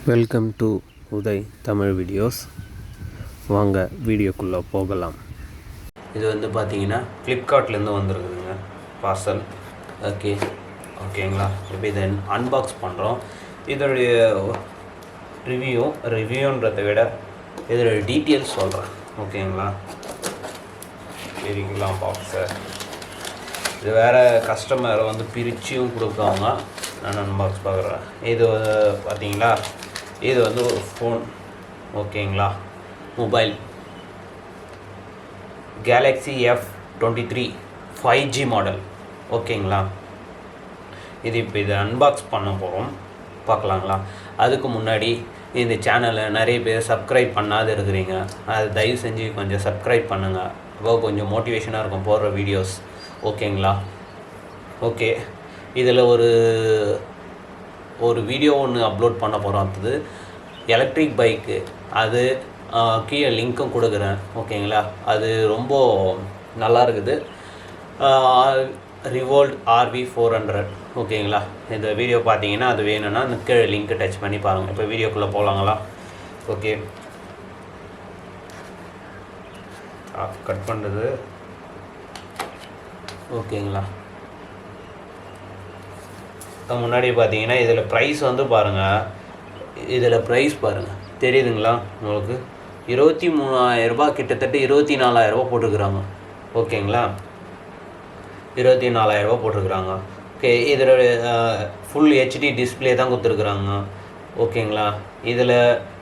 Welcome to Uday Tamil videos. வாங்க வீடியோக்குள்ளே போகலாம். இது வந்து பார்த்தீங்கன்னா ஃப்ளிப்கார்ட்லேருந்து வந்துருக்குதுங்க பார்சல். ஓகேங்களா. இப்போ இதை அன்பாக்ஸ் பண்ணுறோம். இதோடைய ரிவ்யூன்றதை விட இதோடைய டீட்டெயில்ஸ் சொல்கிறேன். ஓகேங்களா. பிரிக்கலாம் பாக்ஸை. இது வேறு கஸ்டமரை வந்து பிரிச்சும் கொடுக்காங்க. நான் அன்பாக்ஸ் பார்க்குறேன். இது பார்த்தீங்களா, இது வந்து ஒரு ஃபோன். ஓகேங்களா. Mobile Galaxy F23 5G model. ஓகேங்களா. இது இப்போ இதை அன்பாக்ஸ் பண்ண போகிறோம். பார்க்கலாங்களா. அதுக்கு முன்னாடி இந்த சேனலை நிறைய பேர் சப்ஸ்கிரைப் பண்ணாத இருக்கிறீங்க. அது தயவு செஞ்சு கொஞ்சம் சப்ஸ்கிரைப் பண்ணுங்கள். அப்போ கொஞ்சம் மோட்டிவேஷனாக இருக்கும் போடுற வீடியோஸ். ஓகேங்களா. ஓகே. இதில் ஒரு வீடியோ ஒன்று அப்லோட் பண்ண போகிறோம். அது எலக்ட்ரிக் பைக்கு. அது கீழே லிங்க்கும் கொடுக்குறேன். ஓகேங்களா. அது ரொம்ப நல்லா இருக்குது. Revolt RV400. ஓகேங்களா. இந்த வீடியோ பார்த்தீங்கன்னா அது வேணும்னா அந்த கீழே லிங்க்கு டச் பண்ணி பாருங்கள். இப்போ வீடியோக்குள்ளே போகலாங்களா. ஓகே. கட் பண்ணுறது. ஓகேங்களா. முன்னாடி பார்த்தீங்கன்னா இதில் ப்ரைஸ் வந்து பாருங்கள். இதில் ப்ரைஸ் பாருங்கள், தெரியுதுங்களா உங்களுக்கு. 23,000 ரூபாய், கிட்டத்தட்ட 24,000 ரூபா போட்டுருக்குறாங்க. ஓகேங்களா. 24,000 ரூபா போட்டிருக்குறாங்க. ஓகே. இதில் ஃபுல் HD டிஸ்பிளே தான் கொடுத்துருக்குறாங்க. ஓகேங்களா. இதில்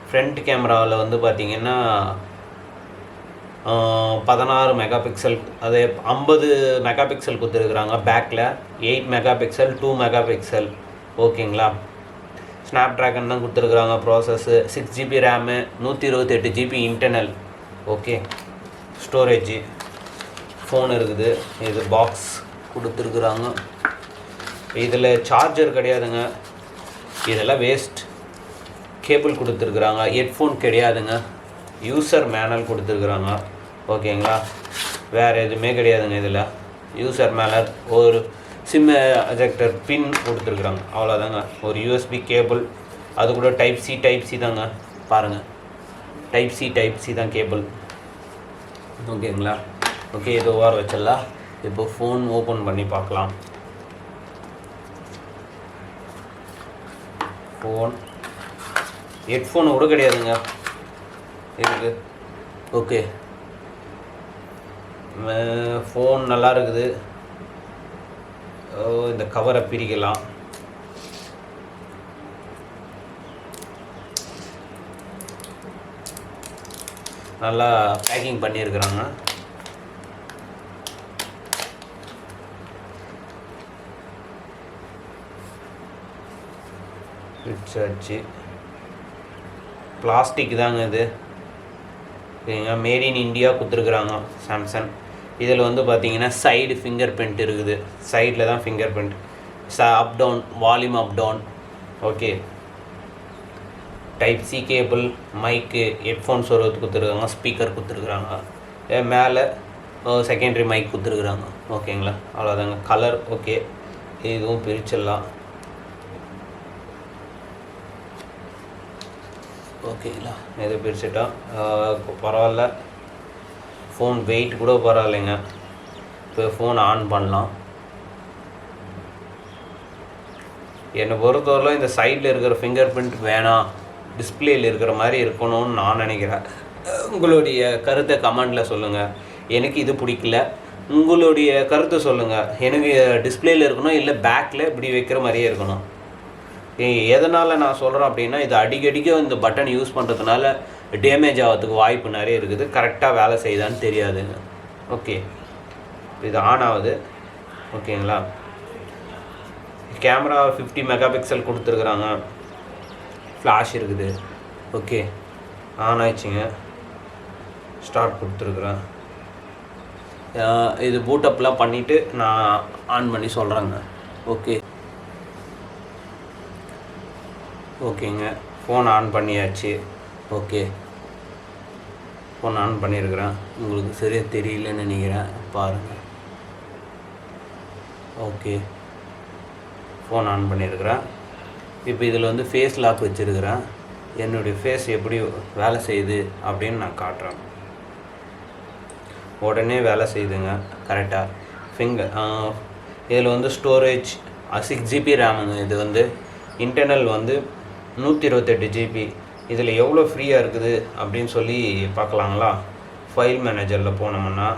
ஃப்ரண்ட் கேமராவில் வந்து பார்த்திங்கன்னா 16 மெகா பிக்சல், அதே 50 மெகா பிக்சல் கொடுத்துருக்குறாங்க. பேக்கில் 8 மெகா பிக்சல், 2 மெகா பிக்சல். ஓகேங்களா. ஸ்னாப் ட்ராகன் தான் கொடுத்துருக்குறாங்க. Process 6 GB RAM, 128 GB internal. Okay. Storage, phone இருக்குது. இது பாக்ஸ் கொடுத்துருக்குறாங்க. இதில் சார்ஜர் கிடையாதுங்க. இதெல்லாம் வேஸ்ட். கேபிள் கொடுத்துருக்குறாங்க. ஹெட்ஃபோன் கிடையாதுங்க. யூசர் மேனுவல் கொடுத்துருக்குறாங்க. ஓகேங்களா. வேறு எதுவுமே கிடையாதுங்க. இதில் யூசர் மேனுவல், ஒரு சிம் அஜெக்டர் பின் கொடுத்துருக்குறாங்க. அவ்வளோதாங்க. ஒரு USB கேபிள், அது கூட டைப் சி தாங்க. பாருங்கள், டைப் சி தான் கேபிள். ஓகேங்களா. ஓகே. இது ஓர வச்சிடலாம். இப்போ ஃபோன் ஓப்பன் பண்ணி பார்க்கலாம். ஃபோன் ஹெட்ஃபோனு கூட கிடையாதுங்க இருக்குது. ஓகே. ஃபோன் நல்லா இருக்குது. இந்த கவரை பிரிக்கலாம். நல்லா பேக்கிங் பண்ணியிருக்கிறாங்க. பிடிச்சாச்சு. பிளாஸ்டிக் தாங்க இது. ஓகேங்க. மேட் இன் இந்தியா கொடுத்துருக்குறாங்க. சாம்சங். இதில் வந்து பார்த்தீங்கன்னா சைடு ஃபிங்கர் பிரிண்ட் இருக்குது. சைடில் தான் finger print. Up down, volume up down. Okay. Type C cable, mic, headphones ஒரு கொடுத்துருக்காங்க. ஸ்பீக்கர் கொடுத்துருக்குறாங்க. மேலே செகண்டரி மைக் கொடுத்துருக்குறாங்க. ஓகேங்களா. அவ்வளோதாங்க. Colour okay. இதுவும் பிரிச்சிடலாம். ஓகேங்களா. இது பிரிச்சுட்டோம். பரவாயில்ல. ஃபோன் வெயிட் கூட பரவாயில்லைங்க. இப்போ ஃபோன் ஆன் பண்ணலாம். என்னை பொறுத்தவரையிலும் இந்த சைடில் இருக்கிற ஃபிங்கர் பிரிண்ட் வேணாம், டிஸ்பிளேயில் இருக்கிற மாதிரி இருக்கணும்னு நான் நினைக்கிறேன். உங்களுடைய கருத்தை கமெண்டில் சொல்லுங்கள். எனக்கு இது பிடிக்கல. உங்களுடைய கருத்தை சொல்லுங்கள். எனக்கு டிஸ்பிளேயில் இருக்கணும், இல்லை பேக்கில் இப்படி வைக்கிற மாதிரியே இருக்கணும். எதனால் நான் சொல்கிறேன் அப்படின்னா, இது அடிக்கடிக்க இந்த பட்டன் யூஸ் பண்ணுறதுனால டேமேஜ் ஆகிறதுக்கு வாய்ப்பு நிறைய இருக்குது. கரெக்டாக வேலை செய்யுதான்னு தெரியாதுங்க. ஓகே. இது ஆன் ஆகுது. ஓகேங்களா. கேமரா 50 மெகா பிக்சல் கொடுத்துருக்குறாங்க. ஃப்ளாஷ் இருக்குது. ஓகே. ஆன் ஆயிடுச்சுங்க. ஸ்டார்ட் கொடுத்துருக்குறேன். இது பூட்டப்லாம் பண்ணிவிட்டு நான் ஆன் பண்ணி சொல்கிறேங்க. ஓகே. ஓகேங்க. ஃபோன் ஆன் பண்ணியாச்சு. ஓகே. ஃபோன் ஆன் பண்ணியிருக்கிறேன். உங்களுக்கு சரியாக தெரியலன்னு நினைக்கிறேன். பாருங்கள். ஓகே. ஃபோன் ஆன் பண்ணியிருக்கிறேன். இப்போ இதில் வந்து ஃபேஸ் லாக் வச்சுருக்கிறேன். என்னுடைய ஃபேஸ் எப்படி வேலை செய்யுது அப்படின்னு நான் காட்டுறேன். உடனே வேலை செய்யுதுங்க கரெக்டாக. இதில் வந்து ஸ்டோரேஜ் 6GB ரேமுங்க. இது வந்து இன்டர்னல் வந்து 128 GB. இதில் எவ்வளோ ஃப்ரீயாக இருக்குது அப்படின்னு சொல்லி பார்க்கலாங்களா? ஃபைல் மேனேஜரில் போனோம்னா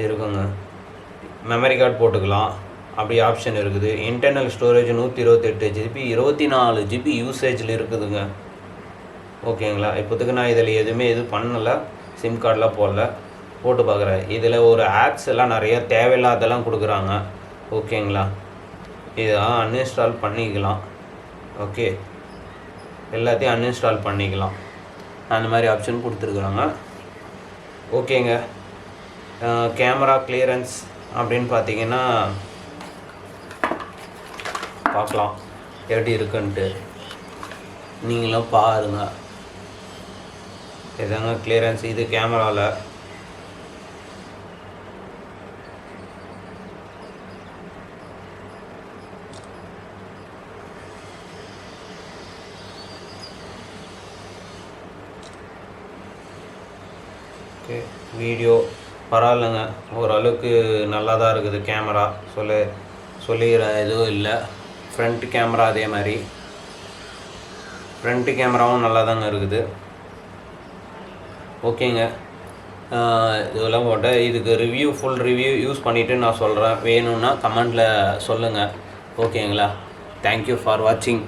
இருக்குங்க, மெமரி கார்டு போட்டுக்கலாம், அப்படி ஆப்ஷன் இருக்குது. இன்டர்னல் ஸ்டோரேஜ் 128 GB, 24 GB யூசேஜில் இருக்குதுங்க. ஓகேங்களா? இப்போதுக்கு நான் இதில் எதுவுமே பண்ணலை, சிம் கார்டெலாம் போட்டு பார்க்குறேன். இதில் ஒரு ஆப்ஸ் எல்லாம் நிறைய தேவையில்லாதெல்லாம் கொடுக்குறாங்க. ஓகேங்களா? இதை அன்இன்ஸ்டால் பண்ணிக்கலாம். ஓகே, எல்லாத்தையும் அன்இன்ஸ்டால் பண்ணிக்கலாம். அந்த மாதிரி ஆப்ஷன் கொடுத்துருக்குறாங்க. ஓகேங்க. கேமரா கிளியரன்ஸ் அப்படின்னு பார்த்தீங்கன்னா பார்க்கலாம் எப்படி இருக்குன்ட்டு. நீங்களும் பாருங்கள். இதாங்க கிளியரன்ஸ். இது கேமராவில். ஓகே, வீடியோ பரவாயில்லைங்க, ஓரளவுக்கு நல்லா தான் இருக்குது கேமரா. சொல்லிக்கிற எதுவும் இல்லை. ஃப்ரண்ட் கேமரா அதே மாதிரி, ஃப்ரண்ட் கேமராவும் நல்லா தாங்க இருக்குது. ஓகேங்க. இதெல்லாம் போட்டேன். இதுக்கு ஃபுல் ரிவ்யூ யூஸ் பண்ணிவிட்டு நான் சொல்கிறேன். வேணும்னா கமெண்டில் சொல்லுங்கள். ஓகேங்களா? தேங்க்யூ ஃபார் வாட்சிங்.